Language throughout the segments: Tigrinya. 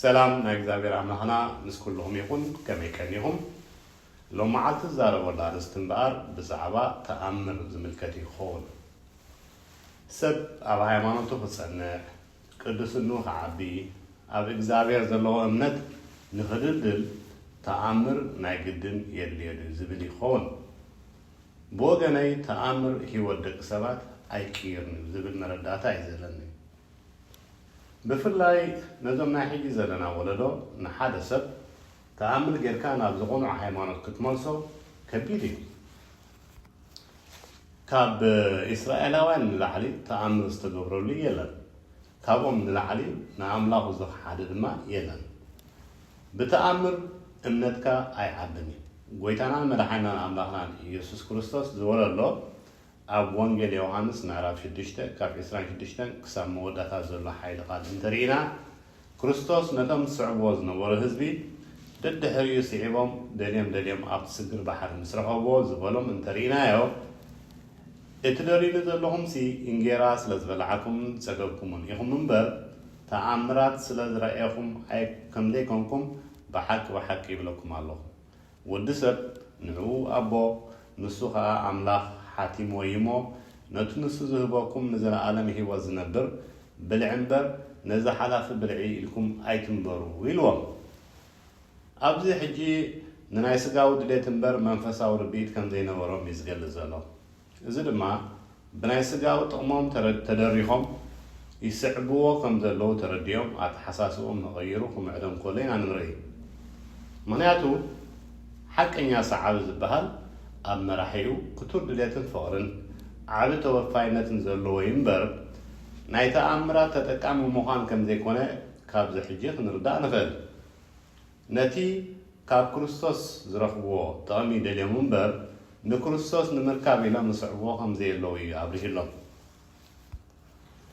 سلام نجزابير عملنا نسكلهم يكون كم يكنيهم لو ما عاد الزارة ولا الاستنبار بزعبا تأمر زملكتي خون سب أبا هيمانته فسنة قدس النوح عبي أبا إجزابير زلوا أمنت نخدل تأمر نايقدن يلي زبلي خون بوغني تأمر هو الدك سبات أي كيرن زبل مرداتا يزلني بفلاي نظام ناحية زلنا ولدو نحاد سب تأمل غير كان أبزغون عهيمانات كتمالسو كبيري كاب إسرائيلوان لعلي تأمل استقبروا لي يلن كابهم لعلي نعمله زخ حدد ما يلن بتأمل امنتك أي عبني قويتانا المدحينا أملاحنا يسوس كريستوس زور الله أب وانجيل يوحنس نعرف شدشته كاب إسرائيل شدشته كسام مودتا زرلا حيل قاد انترينا كريستوس ندم صعبوز نور هزبي ضد هريو سيعبهم دليم أب تسقر بحر مسرحوه زبالهم انترينا يو اتدرين زلهم سي انجيرا سلزبلعكم تسقبكمون يخم منبر تأمرات سلزرائيكم أي كم ديكمكم بحق يبلكم الله ودسر نعو أبو نسوها أملاح حاتم ويمو نتنسو زهباكم نزل عالم هي وزنبر بالعنبر نزل حلاف بالعي لكم أي تنبروا ويلوم أبزي حجي ننايسقاو دليتنبر منفساو ربيت كم زينا وروم يزقل زالو إذا ما بنايسقاو تقمام تدريهم يسعبوا كم زلو ترديهم أتحساسهم نغيروكم عدم كلين عن رأي منياتو حق إن يسعب زبهال أب مراحيو كتور دليتن فقرن عادة توفاينة زلو ينبر نايتا أمرات تتكام مخان كم زي كونه كابز حجيخ نرداء نفل نتي كاب كريستوس زرخبوه تغمي دليا منبر نكريستوس نمركاب إلا نصعبوه كم زي اللوي عبره الله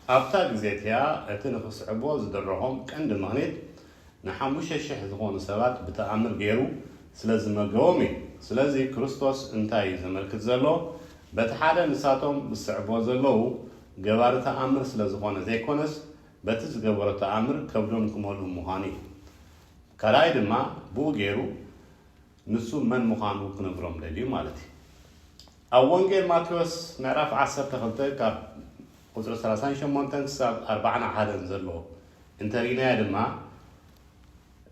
أبتاق زيتيا اتنخ صعبوه زدرهم كند مغنيت نحموش الشيح زغون سبات بتأمر غيرو سلازم قومي سلازي كريستوس انتاي زمركت زلو بتحاله نساتهم بالصعبوه زلو جبار تأمر سلازغون زي كونس بتز جبار تأمر كبدون كمالهم مهاني كرايد ما بو غيرو نسو من مخانو كنفرم لليو مالتي أوانجيل ماتيوس نعرف 10 تخلطة كاب قدر 30 شمونتن ساب 40 حدا زلو انترينا يدما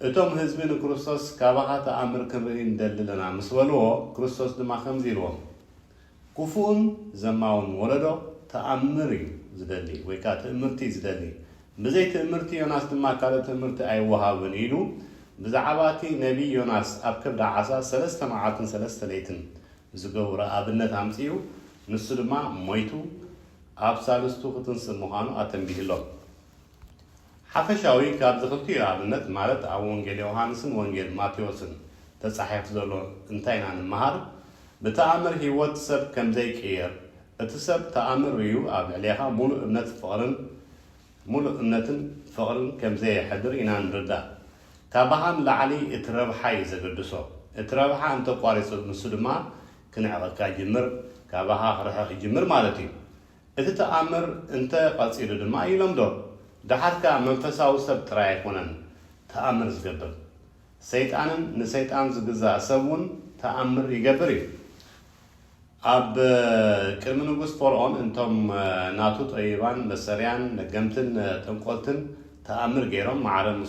اتوم هزبين كريستوس كابها تأمر كنرين دللنا مسولو كريستوس دما خمزيرو كفون زماون ولدو تأمري زدلي ويكا تأمرتي زدلي بزي تأمرتي يوناس دما كالا تأمرتي أي وهابن إلو بزعباتي نبي يوناس أبكب دا عسا 3 معاتن 3 ليتن زقورا أبنت عمسيو نسو دما مويتو أب سالستو خطن سموهانو أتنبيه الله حفشاوي كاب زخلتي أبنت مالت أو وانجيل يوحنسن وانجيل ماتيوسن تصحيح زلو انتين عن المهار بتأمر هيوت سب كم زي كير اتسب تأمر ريو أب عليها مولو ابنت فقرن مولو ابنتن فقرن كم زي حدر إنان ردا كابهان لعلي اتربحي زقدسو اتربحا انت قواريسو نسودما كنعبكا جمر كابها رح جمر مالتي اتتأمر انت قصير دما يلمدو دحركا منفساو سب تراي يكونن تأمر زقبر سيطانن نسيطان زقزا سبون تأمر يقبري أب كلمة نقص فرعون انتم ناتو طيبان مسريان نجمتن تنقلتن تأمر غيرهم معرم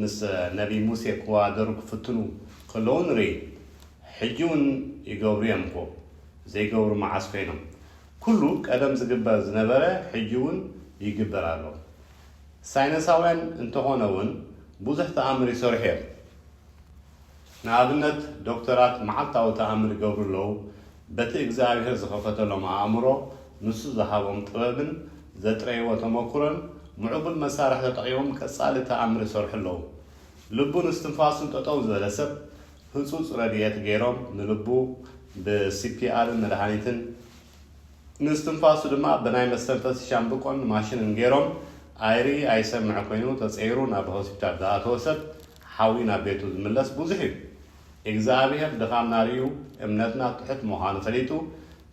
مس نبي موسى قوادر فتنو كلون ري حجون يقوريهم كو زي قور مع عسفينهم كله قدم زقبا زنبرة حجون يقبرالو ساينساوين انتهونون بوزح تأمر يسورحير نابنت دكتورات معطاو تأمر يقورلو بت إجزاء زخفت لهم عامرو نص ذهبهم طبابن زتري وتمكرن معقول مسارح تقيهم كسالة تأمر يسورح له لبون استنفاسن تطوز لسب هنصوص رديات غيرهم نلبو بCPR مدحانيتن نستنفاسو دما بناي مستنفس شامبكون ماشين غيرهم ايري ايسمع كوينو تصيرون اب هوسبيتال داتوسب حاوينا بيتو زملس بوزحي إجزابيها دخام ناريو امنتنا تحت مهان فليتو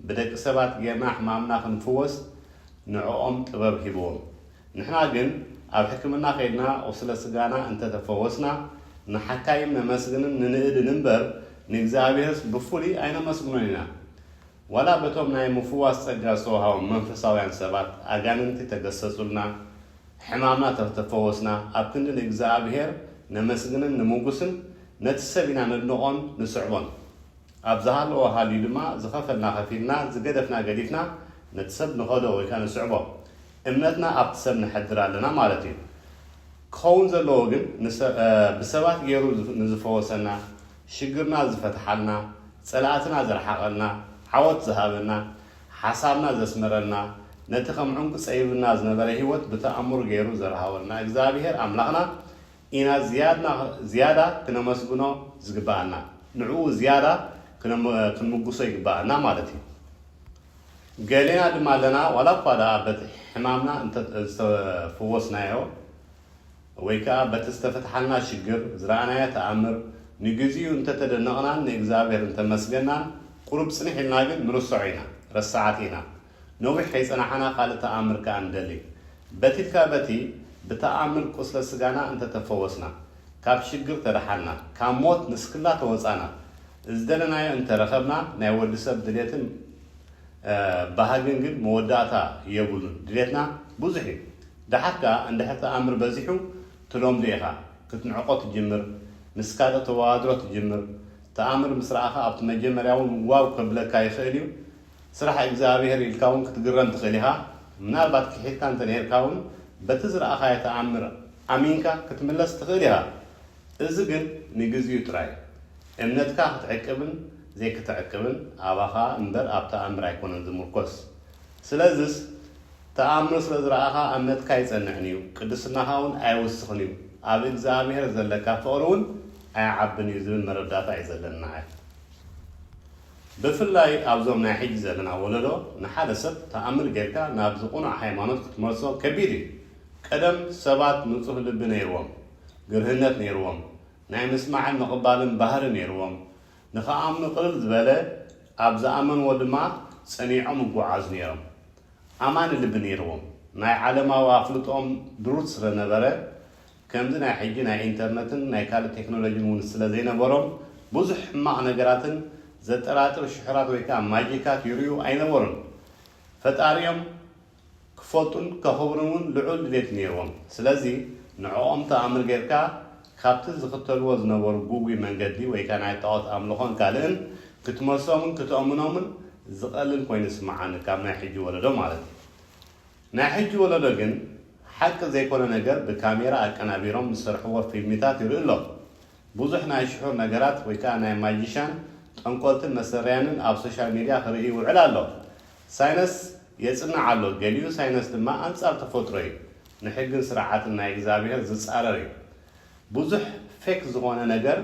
بدك سبات جماح مامنا خنفوس نعوم تباب هبون نحنا جن ኣብ ሕክምና ከይድና ወስለ ስጋና እንተ ተፈወስና ንሓካይም ነመስግንን ንንእድ ንንበር ንእግዚአብሔርስ ብፉሊ አይነ መስግኖን ኢና ወላ በቶም ናይ ምፍዋስ ጸጋ ዝተውሃቦም መንፈሳውያን ሰባት ኣጋንንቲ ተገሰጹልና ሕማምና ተፈወስና ኣብ ክንዲ ንእግዚአብሔር ነመስግንን ንሙጉስን ነቲ ሰብ ኢና ነድንቖን ንስዕቦን ኣብ ዝሃለዎ ሃልዩ ድማ ዝኸፈልና ኸፊልና ዝገደፍና ገዲፍና ነቲ ሰብ ንኸዶ ወይ ከዓ ንስዕቦ እምነትና ኣብቲ ሰብ ንሕድር ኣለና ማለት እዩ ክኸውን ዘለዎ ግን ብሰባት ገይሩ ንዝፈወሰና ሽግርና ዝፈትሓልና ጸላእትና ዝረሓቐልና ዓወት ዝሃበና ሓሳብና ዘስመረና ነቲ ከም ዕንቁ ጸይብና ዝነበረ ህይወት ብተኣምሩ ገይሩ ዘረሃበልና እግዚአብሔር ኣምላኽና ኢና ዝያዳ ክነመስግኖ ዝግባአና ንዕኡ ዝያዳ ክንምጉሶ ይግባአና ማለት እዩ ገሌና ድማ ኣለና ዋላ እኳ ደኣ በቲ ሕማምና እንተፈወስናዮ ወይ ከዓ በቲ ዝተፈትሓልና ሽግር ዝረኣናዮ ተኣምር ንግዚኡ እንተተደነቕና ንእግዚአብሔር እንተመስገናን ቁሩብ ጽኒሕ ኢልና ግን ንርስዖ ኢና ረሳዓት ኢና ነዊሕ ከይጸናሓና ካልእ ተኣምር ከዓ ንደሊ በቲትካ በቲ ብተኣምር ቁስለ ስጋና እንተተፈወስና ካብ ሽግር ተደሓልና ካብ ሞት ንስክላ ተወፃና ዝደለናዮ እንተረኸብና ናይ ወዲ ሰብ ድሌትን ባህግን ግን መወዳእታ የብሉን ድሌትና ብዙሕ እዩ ድሓርካ እንድሕር ተኣምር በዚሑ ትሎምዶ ኢኻ ክትንዕቆ ትጅምር ምስ ካልእ ተዋድሮ ትጅምር ተኣምር ምስ ረኣኻ ኣብቲ መጀመርያ እውን ዋው ከብለካ ይኽእል እዩ ስራሕ እግዚኣብሔር ኢልካ እውን ክትግረም ትኽእል ኢኻ ምናልባት ክሒድካ እንተነርካ እውን በቲ ዝረኣኻዮ ተኣምር ኣሚንካ ክትምለስ ትኽእል ኢኻ እዚ ግን ንግዚኡ ጥራይ እምነትካ ክትዕቅብን ዘይክትዕቅብን ኣባኻ እምበር ኣብ ተኣምር ኣይኮነን ዝምርኮስ ስለዚስ ተኣምር ስለ ዝረኣኻ እምነትካ ይጸንዕን እዩ ቅድስናኻ እውን ኣይወስኽን እዩ ኣብ እግዚኣብሔር ዘለካ ፍቕሪ እውን ኣይዓብን እዩ ዝብል መረዳእታ እዩ ዘለና ብፍላይ ኣብዞም ናይ ሕጂ ዘለና ወለዶ ንሓደ ሰብ ተኣምር ጌርካ ናብ ዝቑኑዕ ሃይማኖት ክትመልሶ ከቢድ እዩ ቀደም ሰባት ንጹህ ልቢ ነይርዎም ግርህነት ነይርዎም ናይ ምስማዕን ምቕባልን ባህሪ ነይርዎም ንኸኣምኑ ቅልል ዝበለ ኣብ ዝኣመንዎ ድማ ጸኒዖም ይጓዓዙ ነይሮም ኣማኒ ልቢ ነይርዎም ናይ ዓለማዊ ኣፍልጦም ድሩት ስለነበረ ከምዚ ናይ ሕጂ ናይ ኢንተርነትን ናይ ካልእ ቴክኖሎጂን እውን ስለ ዘይነበሮም ብዙሕ ሕማቕ ነገራትን ዘጠራጥር ሽሕራት ወይ ከዓ ማጂካት ይርዩ ኣይነበሩን ፈጣሪዮም ክፈልጡን ከኽብሩን እውን ልዑል ድሌት ነይርዎም ስለዚ ንዕኦም ተኣምር ጌርካ ካብቲ ዝኽተልዎ ዝነበሩ ጉጉይ መንገዲ ወይ ከዓ ናይ ጣዖት ኣምልኾን ካልእን ክትመልሶምን ክትእምኖምን ዝቐልል ኮይኑ ይስምዓኒ ካብ ናይ ሕጂ ወለዶ ማለት እዩ ናይ ሕጂ ወለዶ ግን ሓቂ ዘይኮነ ነገር ብካሜራ ኣቀናቢሮም ዝሰርሕዎ ፊልሚታት ይርኢ ኣሎ ብዙሕ ናይ ሽሑር ነገራት ወይ ከዓ ናይ ማጂሻን ጠንቆልትን መሰርያንን ኣብ ሶሻል ሚድያ ክርኢ ይውዕል ኣሎ ሳይነስ የጽንዕ ኣሎ ገሊኡ ሳይነስ ድማ ኣንጻር ተፈጥሮ እዩ ንሕግን ስርዓትን ናይ እግዚኣብሔር ዝጻረር እዩ ብዙሕ ፌክ ዝኾነ ነገር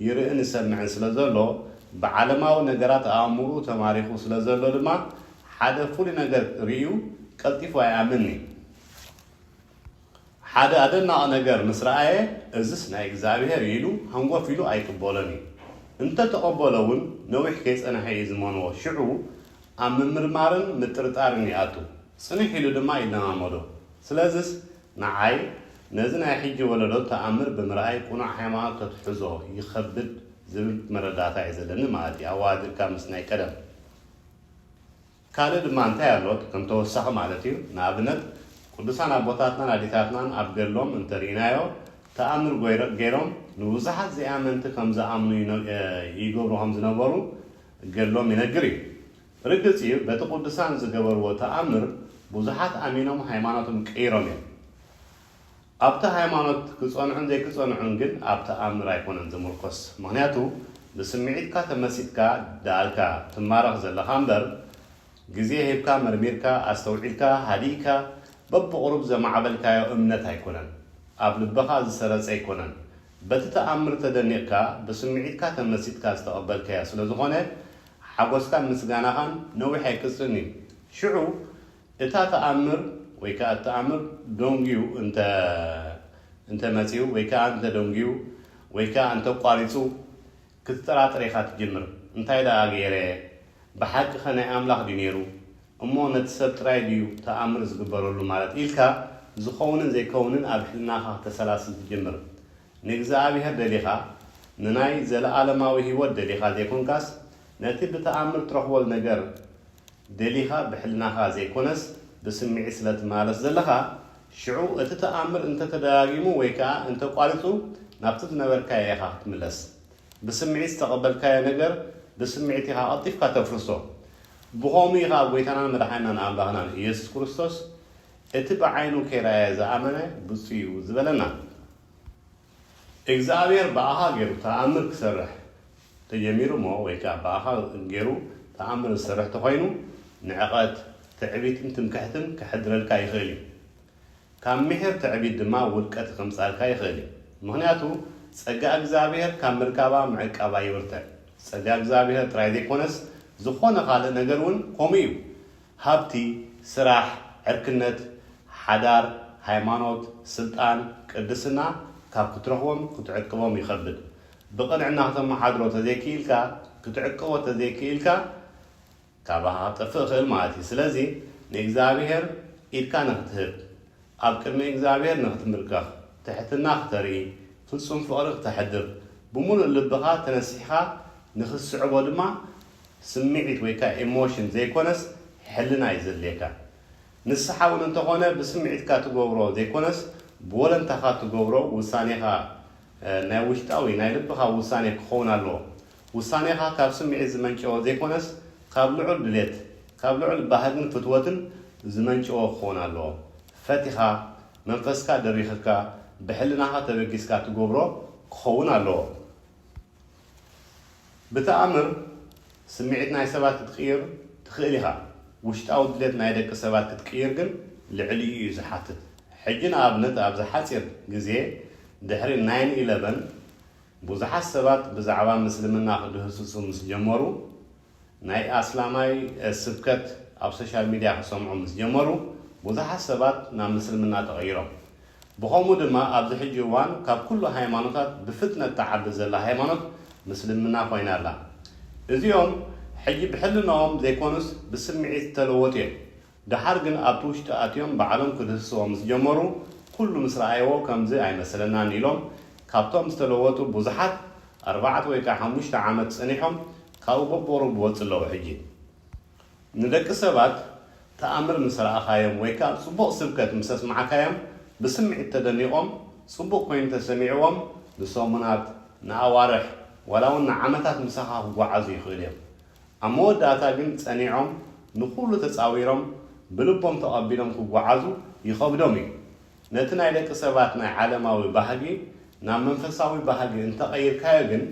ይርእን ይሰምዕን ስለ ዘሎ ብዓለማዊ ነገራት ኣእምሩ ተማሪኹ ስለ ዘሎ ድማ ሓደ ፍሉይ ነገር ርእዩ ቀልጢፉ ኣይኣምኒ ሓደ ኣደናቕ ነገር ምስ ረኣየ እዝስ ናይ እግዚኣብሔር ኢሉ ሃንጎፍ ኢሉ ኣይቅበሎን እዩ እንተተቐበሎ እውን ነዊሕ ከይጸንሐ እዩ ዝመንዎ ሽዑ ኣብ ምምርማርን ምጥርጣርን ይኣቱ ጽኒሕ ኢሉ ድማ ይለማመዶ ስለዚስ ንዓይ ነዚ ናይ ሕጂ ወለዶ ተኣምር ብምርኣይ ቁኑዕ ሃይማኖት ተትሕዞ ይኸብድ ዝብል መረዳእታ እዩ ዘለኒ ማለት እዩ ኣዋዲድካ ምስ ናይ ቀደም ካልእ ድማ እንታይ ኣሎት ከም ተወሳኺ ማለት እዩ ንኣብነት ቅዱሳን ኣቦታትናን ኣዴታትናን ኣብ ገድሎም እንተርኢናዮ ተኣምር ገይሮም ንብዙሓት ዘይኣመንቲ ከም ዝኣምኑ ይገብሩ ከም ዝነበሩ ገድሎም ይነግር እዩ ርግፅ እዩ በቲ ቅዱሳን ዝገበርዎ ተኣምር ብዙሓት ኣሚኖም ሃይማኖቶም ቀይሮም እዮም ኣብቲ ሃይማኖት ክጸንዑን ዘይክጸንዑን ግን ኣብ ተኣምር ኣይኮነን ዝምርኮስ ምክንያቱ ብስምዒትካ ተመሲጥካ ዳኣልካ ትማረኽ ዘለኻ እምበር ግዜ ሂብካ መርሚርካ ኣስተውዒልካ ሃዲእካ በብቕሩብ ዘማዕበልካዮ እምነት ኣይኮነን ኣብ ልበኻ ዝሰረፀ ኣይኮነን በቲ ተኣምር ተደኒቕካ ብስምዒትካ ተመሲጥካ ዝተቐበልካያ ስለ ዝኾነ ሓጎስካን ምስጋናኻን ነዊሕ ኣይቅፅን እዩ ሽዑ እታ ተኣምር ወይ ከዓ ተኣምር ዶንጊዩ እንተ መፂኡ ወይ ከዓ እንተ ዶንጊዩ ወይ ከዓ እንተ ቋሪፁ ክትጠራጥር ኢኻ ትጅምር እንታይ ደኣ ገይረ ብሓቂ ኸ ናይ ኣምላኽ ድዩ ነይሩ እሞ ነቲ ሰብ ጥራይ ድዩ ተኣምር ዝግበረሉ ማለት ኢልካ ዝኸውንን ዘይከውንን ኣብ ሕልናኻ ተሰላስል ትጀምር ንእግዚአብሔር ደሊኻ ንናይ ዘለዓለማዊ ህይወት ደሊኻ ዘይኮንካስ ነቲ ብተኣምር ትረኽቦ ነገር ደሊኻ ብሕልናኻ ዘይኮነስ ብስምዒት ስለትማለስ ዘለኻ ሽዑ እቲ ተኣምር እንተተደጋጊሙ ወይ ከዓ እንተቋሪፁ ናብቲ ዝነበርካዮ ኢኻ ክትምለስ ብስምዒት ዝተቐበልካዮ ነገር ብስምዒት ኢኻ ቀልጢፍካ ተፍርሶ ብኸምኡ ኢኻ ኣብ ጎይታናን መድሓኒናን ኣምላኽናን ኢየሱስ ክርስቶስ እቲ ብዓይኑ ከይረኣየ ዝኣመነ ብፁዕ እዩ ዝበለና እግዚአብሔር በኣኻ ገይሩ ተኣምር ክሰርሕ ተጀሚሩ ሞ ወይ ከዓ በኣኻ ገይሩ ተኣምር ዝሰርሕ ተኾይኑ ንዕቐት ትዕቢትን ትምክሕትን ክሕድረልካ ይኽእል እዩ ካብ ምሕር ትዕቢት ድማ ውድቀት ከምፃልካ ይኽእል እዩ ምክንያቱ ጸጋ እግዚአብሔር ካብ ምርካባ ምዕቃባ ይወርተዕ ጸጋ እግዚአብሔር ጥራይ ዘይኮነስ ዝኾነ ካልእ ነገር እውን ከምኡ እዩ ሃብቲ ስራሕ ዕርክነት ሓዳር ሃይማኖት ስልጣን ቅድስና ካብ ክትረኽቦም ክትዕቅቦም ይኸብድ ብቕንዕና ከተመሓድሮ ተዘይክኢልካ ክትዕቅቦ ተዘይክኢልካ ካብኻ ጠፍእ ክእል ማለት እዩ ስለዚ ንእግዚአብሔር ኢድካ ንኽትህብ ኣብ ቅድሚ እግዚአብሔር ንኽትምርካኽ ትሕትና ክተርኢ ፍጹም ፍቕሪ ክትሕድር ብምሉእ ልብኻ ተነሲሕኻ ንኽስዕቦ ድማ ስምዒት ወይ ከዓ ኢሞሽን ዘይኮነስ ሕልና እዩ ዘድልየካ ንስሓ እውን እንተኾነ ብስምዒትካ ትገብሮ ዘይኮነስ ብወለንታኻ ትገብሮ ውሳኔኻ ናይ ውሽጣዊ ናይ ልብኻ ውሳኔ ክኸውን ኣለዎ ውሳኔኻ ካብ ስምዒት ዝመንጭዎ ዘይኮነስ ካብ ልዑል ድሌት ካብ ልዑል ባህግን ፍትወትን ዝመንጭዎ ክኸውን ኣለዎ ፈቲኻ መንፈስካ ደሪኽካ ብሕልናኻ ተበጊስካ ትገብሮ ክኸውን ኣለዎ ብተኣምር ስምዒት ናይ ሰባት ክትቅይር ትኽእል ኢኻ ውሽጣዊ ድሌት ናይ ደቂ ሰባት ክትቅይር ግን ልዕሊ እዩ ዝሓትት ሕጂ ንኣብነት ኣብ ዝሓፂር ግዜ ድሕሪ 9/11 ብዙሓት ሰባት ብዛዕባ ምስልምና ክድህስሱ ምስ ጀመሩ ናይ ኣስላማይ ስብከት ኣብ ሶሻል ሚድያ ክሰምዑ ምስ ጀመሩ ብዙሓት ሰባት ናብ ምስልምና ተቐይሮም ብኸምኡ ድማ ኣብዚ ሕጂ እዋን ካብ ኩሉ ሃይማኖታት ብፍጥነት ተዓቢ ዘላ ሃይማኖት ምስልምና ኮይና ኣላ እዚኦም ሕጂ ብሕልናኦም ዘይኮኑስ ብስምዒት ተለወጡ እዮም ድሓር ግን ኣብቲ ውሽጢ ኣትዮም ባዕሎም ክድህስዎም ምስ ጀመሩ ኩሉ ምስ ረኣይዎ ከምዚ ኣይመሰለናን ኢሎም ካብቶም ዝተለወጡ ብዙሓት 4 ወይ ከዓ 5 ዓመት ፀኒሖም ካብኡ በቦሩ ብወፅ ኣለዉ ሕጂ ንደቂ ሰባት ተኣምር ምስ ረኣኻዮም ወይ ከዓ ፅቡቕ ስብከት ምስ ኣስማዓካዮም ብስምዒት ተደኒቖም ፅቡቕ ኮይኑ ተሰሚዕዎም ንሰሙናት ንኣዋርሕ ወላ እውን ንዓመታት ምሳኻ ክጓዓዙ ይኽእል እዮም ኣብ መወዳእታ ግን ፀኒዖም ንኩሉ ተፃዊሮም ብልቦም ተቐቢሎም ክጓዓዙ ይኸብዶም እዩ ነቲ ናይ ደቂ ሰባት ናይ ዓለማዊ ባህጊ ናብ መንፈሳዊ ባህጊ እንተቐይርካዮ ግን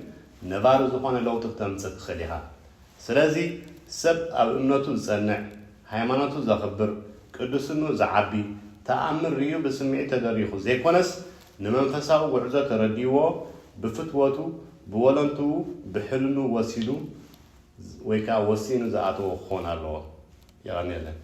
ነባሪ ዝኾነ ለውጢ ክተምፅእ ትኽእል ኢኻ ስለዚ ሰብ ኣብ እምነቱ ዝፀንዕ ሃይማኖቱ ዘኽብር ቅዱስኑ ዝዓቢ ተኣምር ርዩ ብስምዒት ተደሪኹ ዘይኮነስ ንመንፈሳዊ ጉዕዞ ተረዲይዎ ብፍትወቱ ብወለንቱ ብሕልኑ ወሲዱ ወይ ከዓ ወሲኑ ዝኣተዎ ክኾን ኣለዎ ይቐኒየለን